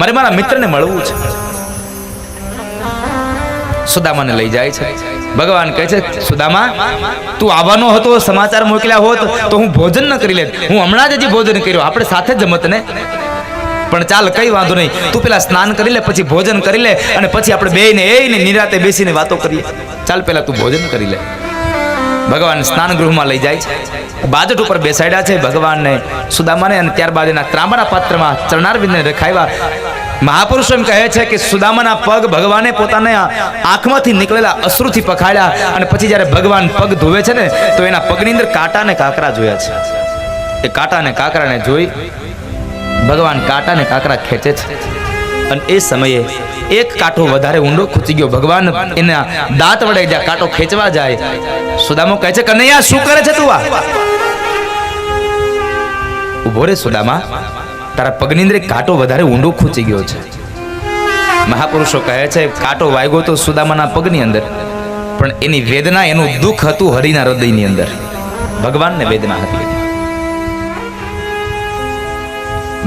મારે મારા મિત્રને મળવું છે. સુદામાને લઈ જાય છે. ભગવાન કહે છે, સુદામા તું આવવાનો હતો, સમાચાર મોકલ્યા હોત તો હું ભોજન ન કરી લેત. હું હમણાં જ હજી ભોજન કર્યું, આપણે સાથે જમત ને. પણ ચાલ કઈ વાંધો નહીં, તું પેલા સ્નાન કરી લે, પછી ભોજન કરી લે, અને પછી આપણે બેયને એને નિરાતે બેસીને વાતો કરીએ. ચાલ પેલા તું ભોજન કરી લે. ભગવાન સ્નાન ગૃહમાં લઈ જાય છે. બાજટ ઉપર બેસાડ્યા છે ભગવાનને, સુદામાને, અને ત્યારબાદ એના ત્રાંબાના પાત્રમાં ચરણારવિંદને રખાવ્યા. મહાપુરુષો એમ કહે છે કે સુદામાના પગ ભગવાને પોતાના આંખમાંથી નીકળેલા અશ્રુથી પખાડ્યા, અને પછી જ્યારે ભગવાન પગ ધોવે છે ને તો એના પગની અંદર કાંટા અને કાંકરા જોયા છે. એ કાંટા અને કાંકરાને જોઈ ભગવાન કાંટા અને કાંકરા ખેંચે છે, અને એ સમયે એક કાંટો વધારે ઊંડો ખૂંચી ગયો. ભગવાન એના દાંત વડે જ્યાં કાંટો ખેંચવા જાય, સુદામો કહે છે, કનૈયા શું કરે છે તું? આ ઉભો રે સુદામા, તારા પગની અંદર કાંટો વધારે ઊંડો ખૂંચી ગયો છે. મહાપુરુષો કહે છે, કાંટો વાગ્યો તો સુદામાના પગની અંદર, પણ એની વેદના, એનું દુઃખ હતું હરિના હૃદયની અંદર. ભગવાનને વેદના હતી.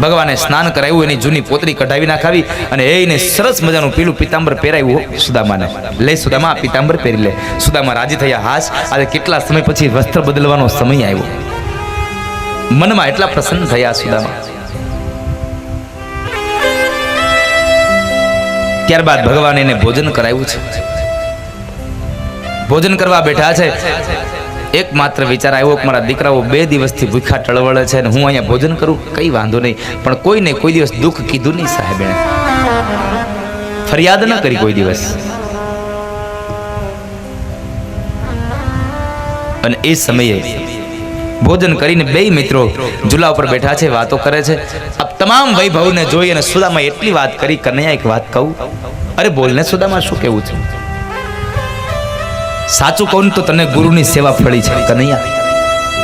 ભગવાને સ્નાન કરાવ્યું, એની જૂની પોતરી કઢાવી નાખાવી, અને એને સરસ મજાનું પીળું પિતાંબર પહેરાવ્યું સુદામાને. લે સુદામા, પિતાંબર પહેરી લે. સુદામા રાજી થયા. હાશ, આજે કેટલા સમય પછી વસ્ત્ર બદલવાનો સમય આવ્યો. મનમાં એટલા પ્રસન્ન થયા સુદામા. ત્યારબાદ ભગવાન એને ભોજન કરાવ્યું છે. ભોજન કરવા બેઠા છે. એકમાત્ર વિચાર આવ્યો કે મારા દીકરાઓ 2 દિવસથી ભૂખ્યા ટળવળે છે, અને હું અહીંયા ભોજન કરું, કઈ વાંધો નહીં, પણ કોઈને કોઈ દિવસ દુઃખ કીધું નહીં સાહેબ. એને ફરિયાદ ન કરી કોઈ દિવસ. અને એ સમયે ભોજન કરીને 2 મિત્રો ઝૂલા ઉપર બેઠા છે, વાતો કરે છે. આ તમામ વૈભવને જોઈ અને સુદામા એટલી વાત કરી, કનૈયા એક વાત કહું? અરે બોલને સુદામા, શું કહેવું છે? સાચું કહું તો તને ગુરુની સેવા ફળી છે કનૈયા.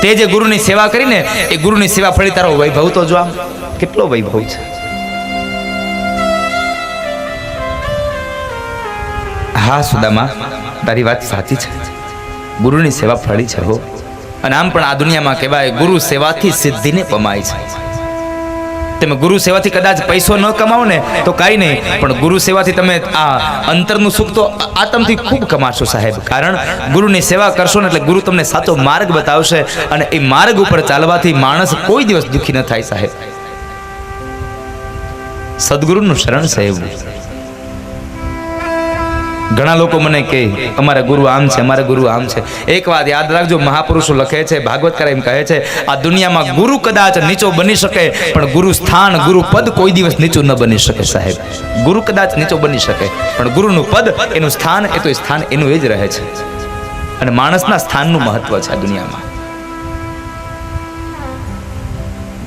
તે જે ગુરુની સેવા કરીને એ ગુરુની સેવા ફળી. તારો વૈભવ તો જો, આમ કેટલો વૈભવ છે. હા સુદામા, તારી વાત સાચી છે, ગુરુની સેવા ફળી છે હો. અને આમ પણ આ દુનિયામાં કહેવાય, ગુરુ સેવાથી સિદ્ધિને પમાય છે. તમે ગુરુ સેવાથી કદાચ પૈસો ન કમાવો ને તો કાંઈ નહીં, પણ ગુરુ સેવાથી તમે આ અંતરનું સુખ તો આત્મથી ખૂબ કમાશો સાહેબ. કારણ ગુરુની સેવા કરશો ને એટલે ગુરુ તમને સાચો માર્ગ બતાવશે, અને એ માર્ગ ઉપર ચાલવાથી માણસ કોઈ દિવસ દુઃખી ન થાય સાહેબ. સદગુરુનું શરણ છે એવું. ઘણા લોકો મને કહે અમારા ગુરુ આમ છે, અમારા ગુરુ આમ છે. એક વાત યાદ રાખજો, મહાપુરુષો લખે છે, ભાગવતકાર એમ કહે છે, આ દુનિયામાં ગુરુ કદાચ નીચો બની શકે, પણ ગુરુ સ્થાન, ગુરુ પદ કોઈ દિવસ નીચું ન બની શકે સાહેબ. ગુરુ કદાચ નીચો બની શકે, પણ ગુરુનું પદ, એનું સ્થાન, એ તો સ્થાન એનું એ જ રહે છે. અને માણસના સ્થાનનું મહત્વ છે આ દુનિયામાં.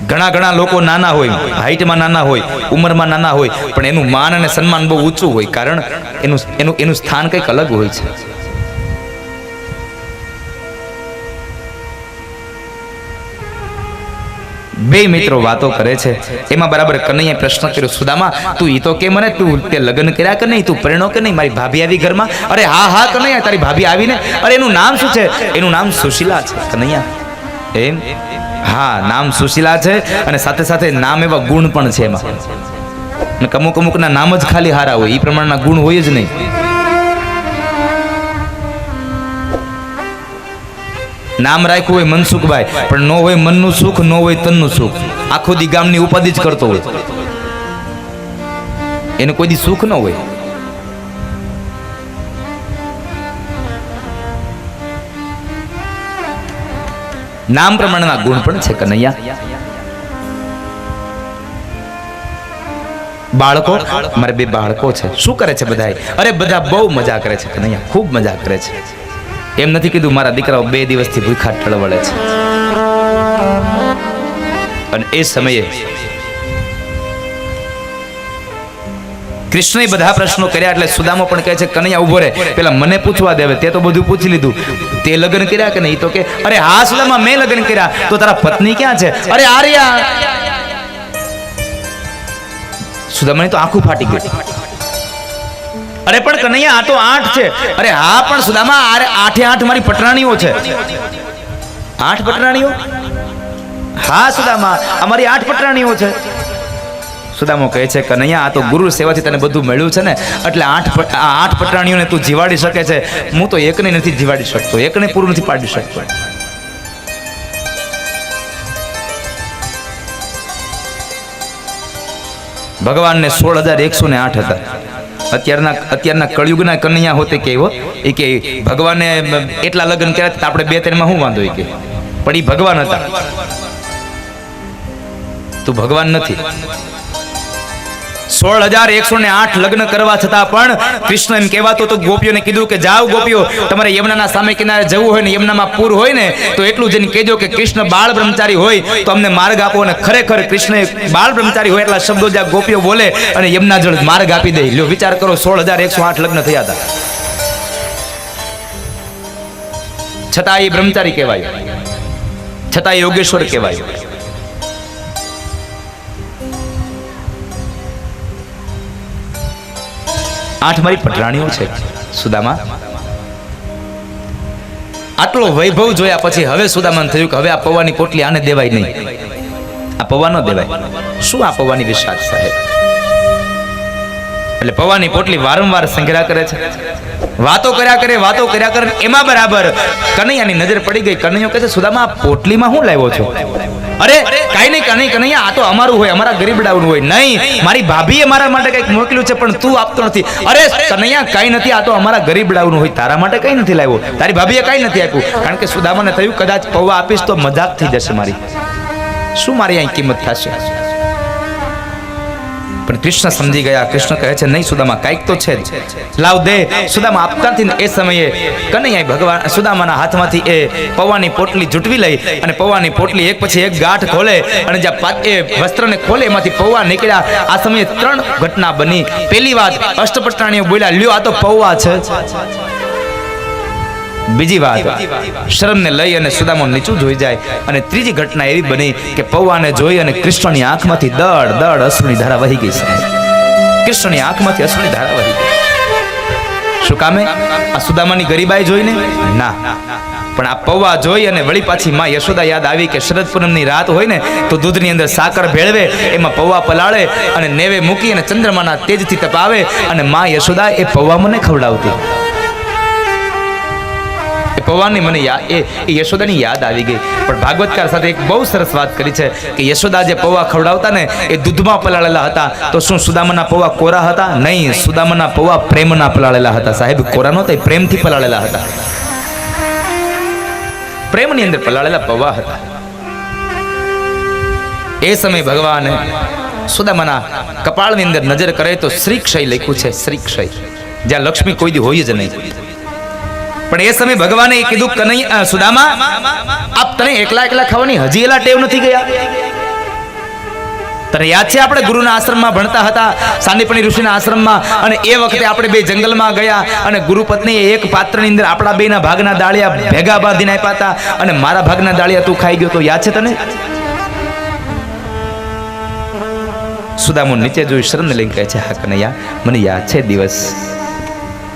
ઘણા લોકો નાના હોય, હાઈટમાં નાના હોય, ઉંમરમાં નાના હોય, પણ એનું માન અને સન્માન બહુ ઊંચું હોય. કારણ એનું સ્થાન કંઈક અલગ હોય છે. બે મિત્રો વાતો કરે છે. એમાં બરાબર કનૈયાએ પ્રશ્ન કર્યો, સુદામા તું ઈ તો કે મને, તું તે લગ્ન કર્યા કે નહીં, તું પરણો કે નહીં, મારી ભાભી આવી ઘરમાં? અરે હા કનૈયા, તારી ભાભી આવીને. અરે એનું નામ શું છે? એનું નામ સુશીલા છે કનૈયા. એમ? હા, નામ સુશીલા છે, અને સાથે સાથે નામ એવા ગુણ પણ છે એમાં. અમુકના નામ જ ખાલી હારા હોય, એ પ્રમાણના ગુણ હોય જ નહીં. નામ રાખ્યું હોય મનસુખભાઈ, પણ ન હોય મનનું સુખ, ન હોય તનનું સુખ. આખો દી ગામની ઉપાધિ જ કરતો હોય, એને કોઈ દી સુખ ન હોય. નામ પ્રમાણેના ગુણ પણ છે કનૈયા. બાળકો, મારે 2 બાળકો છે. શું કરે છે બધા? અરે બધા બહુ મજા કરે છે કનૈયા, ખૂબ મજા કરે છે. એમ નથી કીધું મારા દીકરાઓ 2 દિવસથી ભૂખા ટળવળે છે. અને એ સમયે કૃષ્ણએ બધા પ્રશ્નો કર્યા એટલે સુદામો પણ કહે છે, કનૈયા ઉભો રહે, પેલા મને પૂછવા દે. તે તો બધું પૂછી લીધું. તે લગ્ન કર્યા કે નહીં? તો કે અરે હા સુદામા, મેં લગ્ન કર્યા. તો તારા પત્ની ક્યાં છે? અરે આર્યા. સુદામાની તો આંખું ફાટી ગઈ. અરે પણ કનૈયા, આ તો 8 છે. અરે હા પણ સુદામા, 8 મારી પટરાણીઓ છે. 8 પટરાણીઓ? હા સુદામા, અમારી 8 પટરાણીઓ છે. સુદામો કહે છે કનૈયા આ તો ગુરુ સેવાથી તને બધું મળ્યું છે ને, એટલે આઠ પટરાણીઓને તું જીવાડી શકે છે, હું તો એકને નથી જીવાડી શકતો, એકને પૂરું નથી પાડી શકતો. ભગવાનને 16,108 હતા. અત્યારના કળિયુગના કનૈયા હોતે કેવો એ કે ભગવાને એટલા લગ્ન કર્યા તો આપણે 2-3 માં શું વાંધો કે, પણ એ ભગવાન હતા, તું ભગવાન નથી. 16,108 લગ્ન કરવા છતાં પણ કૃષ્ણ એમ કહેવાતો તો ગોપીઓને કીધું કે જાઓ ગોપીઓ, તમારે યમુનાના સામે કિનારે જવું હોય ને, યમુનામાં પૂર હોય ને તો એટલું જઈને કહેજો કે કૃષ્ણ બાળ બ્રહ્મચારી હોય તો અમને માર્ગ આપો. અને ખરેખર કૃષ્ણ બાળ બ્રહ્મચારી હોય એટલા શબ્દો જ્યાં ગોપીઓ બોલે અને યમુના જળ માર્ગ આપી દે. લ્યો વિચાર કરો, 16,108 લગ્ન થયા હતા, છતાં એ બ્રહ્મચારી કહેવાય, છતાં એ યોગેશ્વર કહેવાય. 8 મારી પટરાણીઓ છે સુદામા. આટલો વૈભવ જોયા પછી હવે સુદામાને થયું કે હવે આ પૌવાની પોટલી આને દેવાય નહીં, આ પૌવા ન દેવાય. શું આ પૌવાની વિશ્વાસ સાહેબ? એટલે પૌવાની પોટલી વારંવાર સંઘર્યા કરે છે, વાતો કર્યા કરે. એમાં બરાબર કનૈયાની નજર પડી ગઈ. કનૈયો કહે છે સુદામા આ પોટલીમાં શું લાવ્યો છો? અરે કાઈ નહીં કનૈયા, આ તો અમારું હોય, અમારા ગરીબડાઓનું હોય. નહીં, મારી ભાભીએ મારા માટે કંઈક મોકલ્યું છે પણ તું આપતો નથી. અરે કનૈયા કાઈ નથી, આ તો અમારા ગરીબડાઓનું હોય, તારા માટે કંઈ નથી લાવ્યો, તારી ભાભીએ કાઈ નથી આપ્યું. કારણ કે સુદામાને થયું કદાચ પૌવા આપીશ તો મજાક થઈ જશે મારી, શું મારી અહીં કિંમત થશે? પણ કૃષ્ણ સમજી ગયા. કૃષ્ણ કહે છે નહીં સુદામા, કાંઈક તો છે જ, લાવ દે. સુદામા આપતા નથી. એ સમયે કનૈયા ભગવાન સુદામાના હાથમાંથી એ પૌવાની પોટલી જૂટવી લઈ અને પૌવાની પોટલી એક પછી એક ગાંઠ ખોલે અને જ્યાં એ વસ્ત્રને ખોલે એમાંથી પૌવા નીકળ્યા. આ સમયે 3 ઘટના બની. પહેલી વાત, અષ્ટપટરાણીઓ બોલ્યા લ્યો આ તો પૌવા છે. બીજી વાત, શરમને લઈ અને સુદામો નીચું જોઈ જાય. અને ત્રીજી ઘટના એવી બની કે પૌવાને જોઈ અને કૃષ્ણની આંખમાંથી દળ અશ્રુની ધારા વહી ગઈ. કૃષ્ણની આંખમાંથી અશ્રુની ધારા વહી ગઈ. શું કામે? આ સુદામાની ગરીબાઈ જોઈને? ના, પણ આ પૌવા જોઈ અને વળી પાછી માં યશોદા યાદ આવી કે શરદ પૂનમની રાત હોય ને તો દૂધની અંદર સાકર ભેળવે, એમાં પૌવા પલાળે અને નેવે મૂકી અને ચંદ્રમાના તેજથી તપાવે અને માં યશોદા એ પૌવા મને ખવડાવતી. પૌવાની મને એ યશોદાની યાદ આવી ગઈ. પણ ભાગવતકાર સાથે એક બહુ સરસ વાત કરી છે કે યશોદા જે પૌવા ખવડાવતા ને એ દૂધમાં પલાળેલા હતા. તો શું સુદામાના પૌવા કોરા હતા? નહીં, સુદામાના પૌવા પ્રેમના પલાળેલા હતા. સાહેબ કોરા નહોતા, પ્રેમથી પલાળેલા હતા, પ્રેમની અંદર પલાળેલા પૌવા હતા. એ સમય ભગવાને સુદામાના કપાળની અંદર નજર કરે તો શ્રીક્ષય લખ્યું છે, શ્રીક્ષય, જ્યાં લક્ષ્મી કોઈ દી હોય જ નહીં. પણ એ સમયે ભગવાને કીધું કનૈયા સુદામા આપ તને એકલા ખાવાની હજી એલા ટેવ નથી ગયા? તને યાદ છે આપણે ગુરુના આશ્રમમાં ભણતા હતા, સાંદીપની ઋષિના આશ્રમમાં, અને એ વખતે આપણે બે જંગલમાં ગયા અને ગુરુ પત્નીએ એક પાત્રની અંદર આપણા બેના ભાગના દાળિયા ભેગા બાંધીને આપ્યા હતા અને મારા ભાગના દાળિયા તું ખાઈ ગયો તો યાદ છે તને? સુદામો નીચે જોઈ શરમને લઈને કહે છે હા કનૈયા મને યાદ છે દિવસ,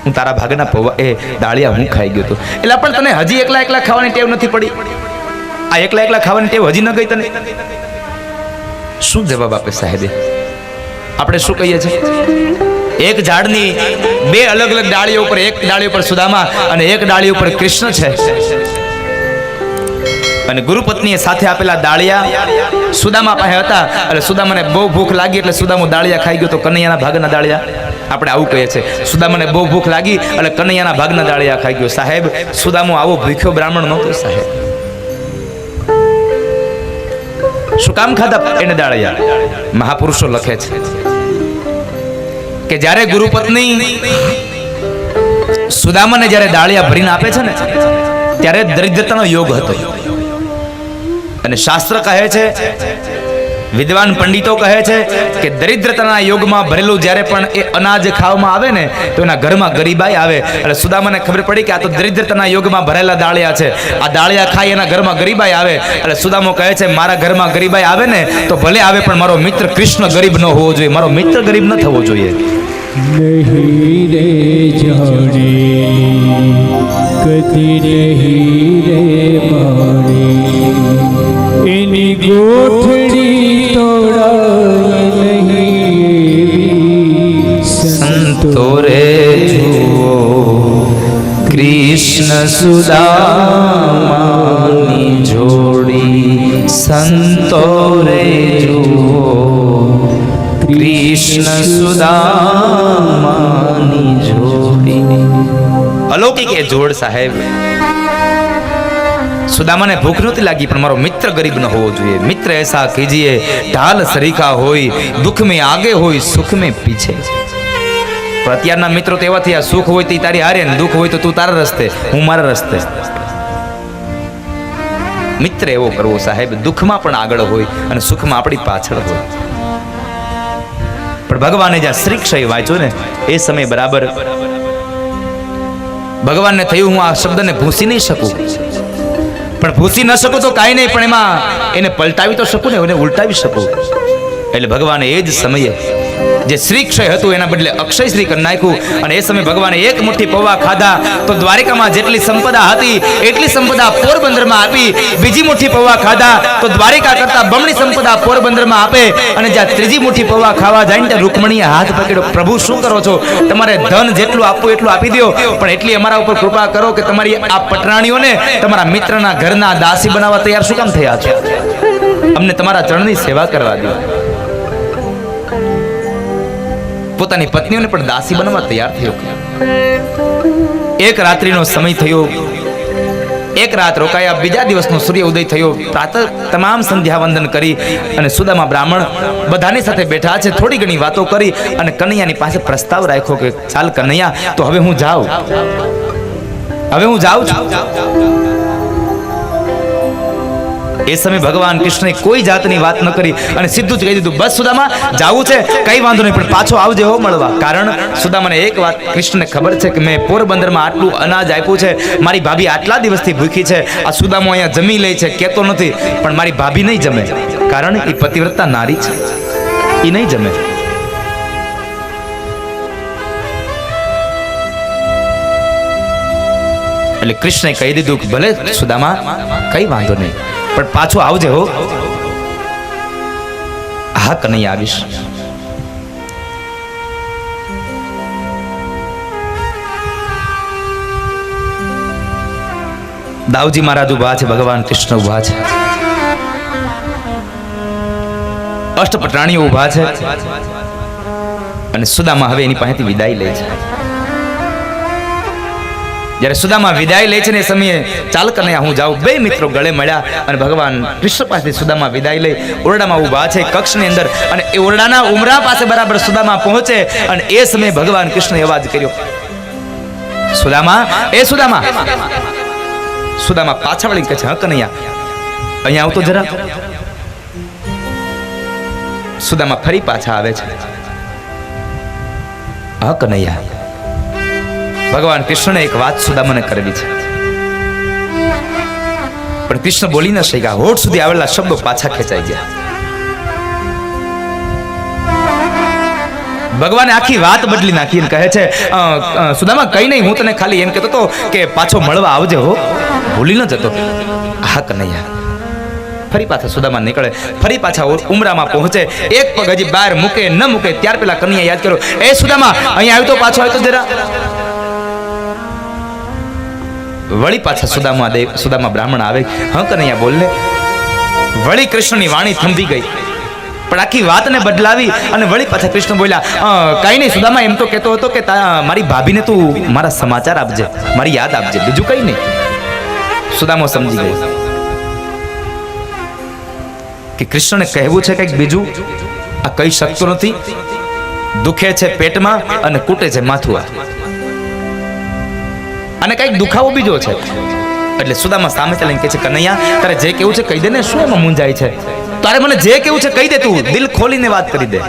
હું તારા ભાગના પૌવા એ દાળિયા હું ખાઈ ગયો હતો. એટલે પણ તને હજી એકલા ખાવાની ટેવ નથી પડી? આ એકલા ખાવાની ટેવ હજી ન ગઈ તને? શું જવાબ આપે સાહેબે? આપણે શું કહીએ છીએ? એક ઝાડની 2 અલગ ડાળીઓ ઉપર, એક ડાળી ઉપર સુદામા અને એક ડાળી ઉપર કૃષ્ણ છે. અને ગુરુપત્નીએ સાથે આપેલા દાળિયા સુદામા પાસે હતા. એટલે સુદામાને બહુ ભૂખ લાગી એટલે સુદામો દાળિયા ખાઈ ગયો તો કનૈયાના ભાગના દાળિયા. આપણે આવું કહીએ છીએ, સુદામાને બહુ ભૂખ લાગી એટલે કનૈયાના ભાગના દાળિયા ખાઈ ગયો. સાહેબ સુદામો આવો ભૂખ્યો બ્રાહ્મણ નહોતો સાહેબ. શું કામ ખાધા એને દાળિયા? મહાપુરુષો લખે છે કે જ્યારે ગુરુપત્ની સુદામાને જ્યારે દાળિયા ભરીને આપે છે ને ત્યારે દરિદ્રતાનો યોગ હતો. અને શાસ્ત્ર કહે છે, વિદ્વાન પંડિતો કહે છે કે દરિદ્રતાના યોગમાં ભરેલું જ્યારે પણ એ અનાજ ખાવામાં આવે ને તો એના ઘરમાં ગરીબાઈ આવે. એટલે સુદામાને ખબર પડી કે આ તો દરિદ્રતાના યોગમાં ભરેલા દાળિયા છે, આ દાળિયા ખાઈ એના ઘરમાં ગરીબાઈ આવે. એટલે સુદામો કહે છે મારા ઘરમાં ગરીબાઈ આવે ને તો ભલે આવે પણ મારો મિત્ર કૃષ્ણ ગરીબ ન હોવો જોઈએ, મારો મિત્ર ગરીબ ન થવો જોઈએ. નહીં રે જાણે કદી નહીં રે માણે એની ગોઠડી તોડાય નહીં સંતો રે જુઓ કૃષ્ણ સુદામાની જોડી સંતો રે જુઓ કૃષ્ણ સુદામાની જોડી અલૌકિક એ જોડ સાહેબ સુદામાને ભૂખ નહોતી લાગી પણ મારો મિત્ર ગરીબ ન હોવો જોઈએ મિત્ર એસા કીજીએ ઢાલ સરીખા હોય દુઃખ में आगे હોય સુખ में પીછે પણ અત્યારના મિત્રો તો એવા થયા સુખ હોય તો તારી હારે ને દુઃખ હોય તો તું તારા રસ્તે હું મારા રસ્તે મિત્ર એવો કરવો સાહેબ દુઃખમાં પણ આગળ હોય અને સુખમાં આપણી પાછળ હોય પણ ભગવાને જ્યાં શ્રી ક્ષય વાંચ્યો ને એ સમય બરાબર ભગવાનને થયું હું આ શબ્દને ભૂંસી નહીં શકું પણ ભૂસી ન શકું તો કાંઈ નહીં પણ એમાં એને પલટાવી તો શકું ને એને ઉલટાવી શકું એટલે ભગવાને એ જ સમયે જે શ્રી ક્ષય હતું એના બદલે અક્ષય શ્રી કરી નાખ્યું અને એ સમયે ભગવાને એક મુઠ્ઠી પૌવા ખાધા તો દ્વારિકામાં જેટલી સંપદા હતી એટલી સંપદા પોરબંદરમાં આપી બીજી મુઠ્ઠી પૌવા ખાધા તો દ્વારિકા કરતા બમણી સંપદા પોરબંદરમાં આપે અને જ્યાં ત્રીજી મુઠ્ઠી પૌવા ખાવા જાય ને ત્યાં રૂકમણીએ હાથ પકડ્યો પ્રભુ શું કરો છો તમારે ધન જેટલું આપવું એટલું આપી દો પણ એટલી અમારા ઉપર કૃપા કરો કે તમારી આ પટરાણીઓને તમારા મિત્રના ઘરના દાસી બનાવવા તૈયાર શું કામ થયા છો અમને તમારા ચરણની સેવા કરવા દો પોતાની પત્નીઓને પણ દાસી બનવા તૈયાર થયો એક રાત્રિનો સમય થયો એક રાત રોકાયા બીજા દિવસનો સૂર્ય ઉદય થયો પ્રાતઃ તમામ સંધ્યા વંદન કરી અને સુદામા બ્રાહ્મણ બધાની સાથે બેઠા છે થોડી ઘણી વાતો કરી અને કનૈયાની પાસે પ્રસ્તાવ રાખ્યો કે ચાલ કનૈયા તો હવે હું જાઉં છું એ સમય ભગવાન કૃષ્ણે કોઈ જાતની વાત ન કરી અને સીધું જ કહી દીધું બસ સુદામા જાવું છે કઈ વાંધો નહીં પણ પાછો આવજે હો મળવા કારણ સુદામાને એક વાત કૃષ્ણને ખબર છે કે મેં પોરબંદરમાં આટલું અનાજ આપ્યું છે મારી ભાભી આટલા દિવસથી ભૂખી છે આ સુદામો અહીંયા જમી લે છે કહેતો નથી પણ મારી ભાભી નહીં જમે કારણ એ પતિવ્રતા નારી છે એ નહીં જમે એટલે કૃષ્ણે કહી દીધું કે ભલે સુદામા કઈ વાંધો નહીં પણ પાછો આવજે હો હા કનૈયા આવીશ દાઉજી મહારાજ ઉભા છે ભગવાન કૃષ્ણ ઉભા છે અષ્ટપટરાણીઓ ઉભા છે અને સુદામા હવે એની પાસેથી વિદાય લે છે જ્યારે સુદામા વિદાય લે છે ને એ સમયે ચાલ કનૈયા હું જાઉં બે મિત્રો ગળે મળ્યા અને ભગવાન કૃષ્ણ પાસેથી સુદામા વિદાય લઈ ઓરડામાં ઊભા છે કક્ષની અંદર અને એ ઓરડાના ઉમરા પાસે બરાબર સુદામા પહોંચે અને એ સમયે ભગવાન કૃષ્ણએ અવાજ કર્યો સુદામા સુદામા પાછા વળી કહે છે હા કનૈયા અહીંયા આવતો જરા સુદામા ફરી પાછા આવે છે હા કનૈયા ભગવાન કૃષ્ણને એક વાત સુદામાને કરવી છે પણ કૃષ્ણ બોલી ન શક્યા હોઠ સુધી આવેલા શબ્દો પાછા ખેંચાઈ ગયા ભગવાને આખી વાત બદલી નાખી અને કહે છે સુદામા કઈ નહીં હું તને ખાલી એમ કહેતો હતો કે પાછો મળવા આવજે હો ભૂલી ન જતો હા કનૈયા ફરી પાછા સુદામા નીકળે ફરી પાછા ઉમરામાં પહોંચે એક પગ હજી બહાર મૂકે ન મૂકે ત્યાર પેલા કનૈયા યાદ કર્યો એ સુદામા અહીંયા આવ્યો તો પાછો આવ્યો તો જરા વળી પાછા સુદામા બ્રાહ્મણ આવે હા કનૈયા બોલને વળી કૃષ્ણની વાણી થંભી ગઈ પણ આખી વાતને બદલાવી અને વળી પાછા કૃષ્ણ બોલ્યા કઈ નહીં સુદામા એમ તો કહેતો હતો કે મારી ભાભીને તું મારા સમાચાર આપજે મારી યાદ આપજે બીજું કઈ નહીં સુદામો સમજી ગયો કે કૃષ્ણને કહેવું છે કંઈક બીજું આ કહી શકતો નથી દુખે છે પેટમાં અને કૂટે છે માથું અને કઈક દુખાવો બીજો છે એટલે સુદામા સામે ચાલીને કહે છે કનૈયા તારે જે કેવું છે કહી દે ને શું એમાં મૂંઝાય છે તારે મને જે કેવું છે કહી દે તું દિલ ખોલીને વાત કરી દે